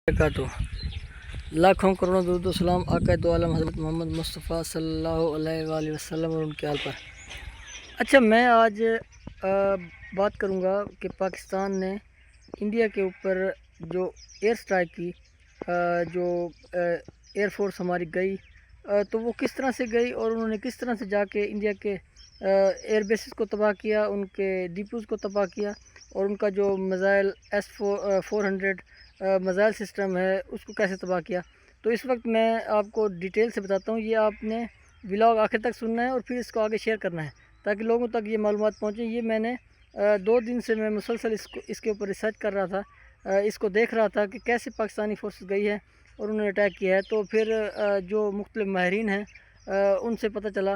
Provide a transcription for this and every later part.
وبرکاتہ۔ لاکھوں کروڑوں درود و سلام آقا دو عالم حضرت محمد مصطفیٰ صلی اللہ علیہ وآلہ وسلم اور ان کے آل پر۔ اچھا، میں آج بات کروں گا کہ پاکستان نے انڈیا کے اوپر جو ایئر سٹرائک کی، جو ایئر فورس ہماری گئی، تو وہ کس طرح سے گئی اور انہوں نے کس طرح سے جا کے انڈیا کے ایئر بیسز کو تباہ کیا، ان کے ڈیپوز کو تباہ کیا، اور ان کا جو میزائل S-400 میزائل سسٹم ہے اس کو کیسے تباہ کیا۔ تو اس وقت میں آپ کو ڈیٹیل سے بتاتا ہوں، یہ آپ نے ولاگ آخر تک سننا ہے اور پھر اس کو آگے شیئر کرنا ہے تاکہ لوگوں تک یہ معلومات پہنچیں۔ یہ میں نے 2 دن سے میں مسلسل اس کے اوپر ریسرچ کر رہا تھا، اس کو دیکھ رہا تھا کہ کیسے پاکستانی فورسز گئی ہے اور انہوں نے اٹیک کیا ہے۔ تو پھر جو مختلف ماہرین ہیں ان سے پتہ چلا،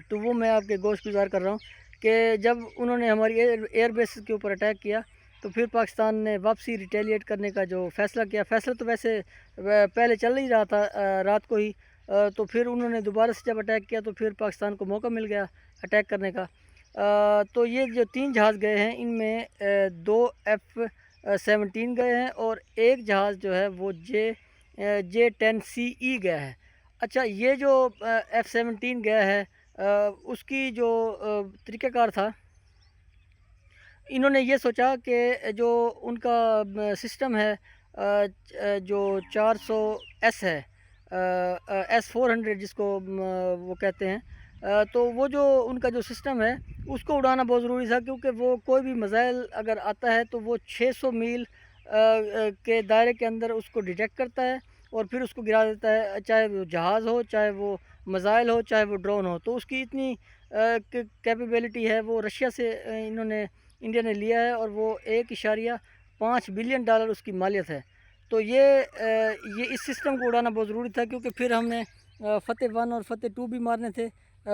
تو وہ میں آپ کے گوش گزار کر رہا ہوں کہ جب انہوں نے ہماری ایئر بیسز کے اوپر اٹیک کیا تو پھر پاکستان نے واپسی ریٹیلیٹ کرنے کا جو فیصلہ کیا، فیصلہ تو ویسے پہلے چل ہی رہا تھا رات کو ہی، تو پھر انہوں نے دوبارہ سے جب اٹیک کیا تو پھر پاکستان کو موقع مل گیا اٹیک کرنے کا۔ تو یہ جو 3 جہاز گئے ہیں ان میں 2 F-17 گئے ہیں اور ایک جہاز جو ہے وہ J-10CE گیا ہے۔ اچھا، یہ جو F-17 گیا ہے اس کی جو طریقہ کار تھا، انہوں نے یہ سوچا کہ جو ان کا سسٹم ہے جو 400S ہے، S-400 جس کو وہ کہتے ہیں، تو وہ جو ان کا جو سسٹم ہے اس کو اڑانا بہت ضروری تھا، کیونکہ وہ کوئی بھی میزائل اگر آتا ہے تو وہ 600 میل کے دائرے کے اندر اس کو ڈیٹیکٹ کرتا ہے اور پھر اس کو گرا دیتا ہے، چاہے وہ جہاز ہو، چاہے وہ میزائل ہو، چاہے وہ ڈرون ہو۔ تو اس کی اتنی کیپیبلٹی ہے، وہ رشیا سے انڈیا نے لیا ہے اور وہ $1.5 بلین اس کی مالیت ہے۔ تو یہ اس سسٹم کو اڑانا بہت ضروری تھا، کیونکہ پھر ہم نے فتح 1 اور فتح 2 بھی مارنے تھے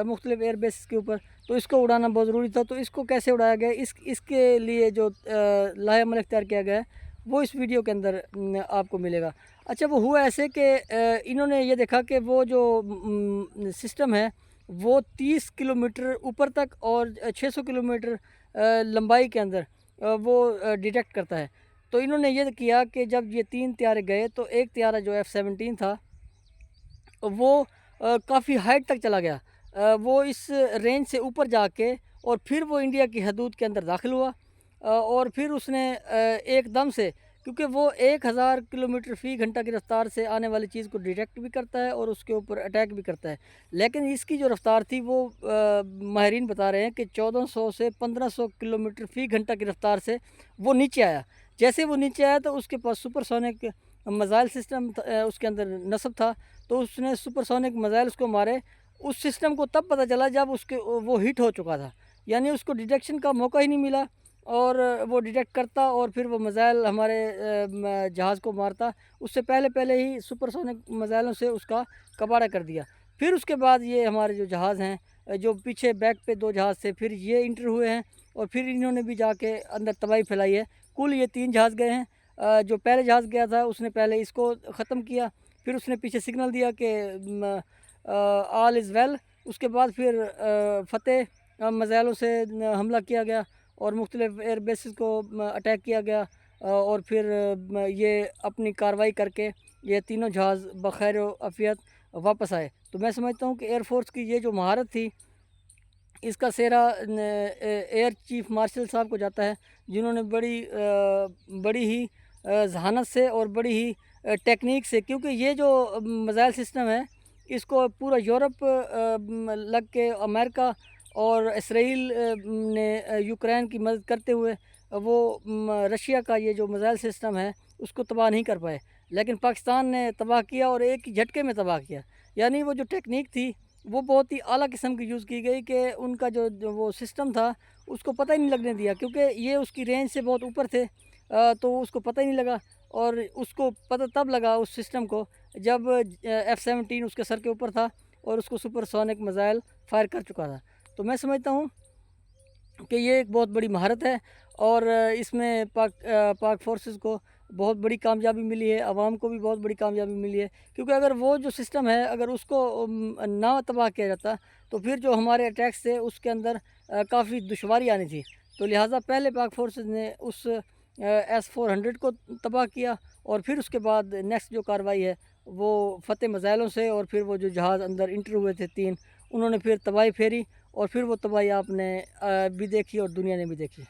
مختلف ایئر بیسز کے اوپر، تو اس کو اڑانا بہت ضروری تھا۔ تو اس کو کیسے اڑایا گیا، اس کے لیے جو لائحہ عمل اختیار کیا گیا ہے وہ اس ویڈیو کے اندر آپ کو ملے گا۔ اچھا، وہ ہوا ایسے کہ انہوں نے یہ دیکھا کہ وہ جو سسٹم ہے وہ 30 کلومیٹر اوپر تک اور 600 کلومیٹر لمبائی کے اندر وہ ڈیٹیکٹ کرتا ہے۔ تو انہوں نے یہ کیا کہ جب یہ 3 طیارے گئے تو ایک طیارہ جو F-17 تھا وہ کافی ہائٹ تک چلا گیا، وہ اس رینج سے اوپر جا کے اور پھر وہ انڈیا کی حدود کے اندر داخل ہوا، اور پھر اس نے ایک دم سے، کیونکہ وہ 1000 کلومیٹر فی گھنٹہ کی رفتار سے آنے والی چیز کو ڈیٹیکٹ بھی کرتا ہے اور اس کے اوپر اٹیک بھی کرتا ہے، لیکن اس کی جو رفتار تھی وہ ماہرین بتا رہے ہیں کہ 1400 سے 1500 کلومیٹر فی گھنٹہ کی رفتار سے وہ نیچے آیا۔ جیسے وہ نیچے آیا تو اس کے پاس سپر سونک میزائل سسٹم اس کے اندر نصب تھا، تو اس نے سپر سونک میزائل اس کو مارے۔ اس سسٹم کو تب پتہ چلا جب وہ ہٹ ہو چکا تھا، یعنی اس کو ڈیٹیکشن کا موقع ہی نہیں ملا، اور وہ ڈیٹیکٹ کرتا اور پھر وہ میزائل ہمارے جہاز کو مارتا۔ اس سے پہلے ہی سپر سونک میزائلوں سے اس کا کباڑہ کر دیا۔ پھر اس کے بعد یہ ہمارے جو جہاز ہیں، جو پیچھے بیک پہ 2 جہاز تھے، پھر یہ انٹر ہوئے ہیں اور پھر انہوں نے بھی جا کے اندر تباہی پھیلائی ہے۔ کل یہ 3 جہاز گئے ہیں۔ جو پہلے جہاز گیا تھا اس نے پہلے اس کو ختم کیا، پھر اس نے پیچھے سگنل دیا کہ آل از ویل۔ اس کے بعد پھر فتح میزائلوں سے حملہ کیا گیا اور مختلف ایئر بیسز کو اٹیک کیا گیا، اور پھر یہ اپنی کارروائی کر کے یہ تینوں جہاز بخیر و عافیت واپس آئے۔ تو میں سمجھتا ہوں کہ ایئر فورس کی یہ جو مہارت تھی اس کا سہرا ایئر چیف مارشل صاحب کو جاتا ہے، جنہوں نے بڑی ہی ذہانت سے اور بڑی ہی ٹیکنیک سے، کیونکہ یہ جو میزائل سسٹم ہے اس کو پورا یورپ لگ کے امریکہ اور اسرائیل نے یوکرین کی مدد کرتے ہوئے وہ رشیا کا یہ جو میزائل سسٹم ہے اس کو تباہ نہیں کر پائے، لیکن پاکستان نے تباہ کیا اور ایک ہی جھٹکے میں تباہ کیا۔ یعنی وہ جو ٹیکنیک تھی وہ بہت ہی اعلیٰ قسم کی یوز کی گئی کہ ان کا جو وہ سسٹم تھا اس کو پتہ ہی نہیں لگنے دیا، کیونکہ یہ اس کی رینج سے بہت اوپر تھے، تو اس کو پتہ ہی نہیں لگا، اور اس کو پتہ تب لگا اس سسٹم کو جب F-17 اس کے سر کے اوپر تھا اور اس کو سپر سونک میزائل فائر کر چکا تھا۔ تو میں سمجھتا ہوں کہ یہ ایک بہت بڑی مہارت ہے، اور اس میں پاک فورسز کو بہت بڑی کامیابی ملی ہے، عوام کو بھی بہت بڑی کامیابی ملی ہے، کیونکہ اگر وہ جو سسٹم ہے اگر اس کو نہ تباہ کیا جاتا تو پھر جو ہمارے اٹیکس تھے اس کے اندر کافی دشواری آنی تھی۔ تو لہٰذا پہلے پاک فورسز نے اس S-400 کو تباہ کیا، اور پھر اس کے بعد نیکسٹ جو کارروائی ہے وہ فتح میزائلوں سے، اور پھر وہ جو جہاز اندر انٹر ہوئے تھے 3، انہوں نے پھر تباہی پھیری، اور پھر وہ تباہی آپ نے بھی دیکھی اور دنیا نے بھی دیکھی۔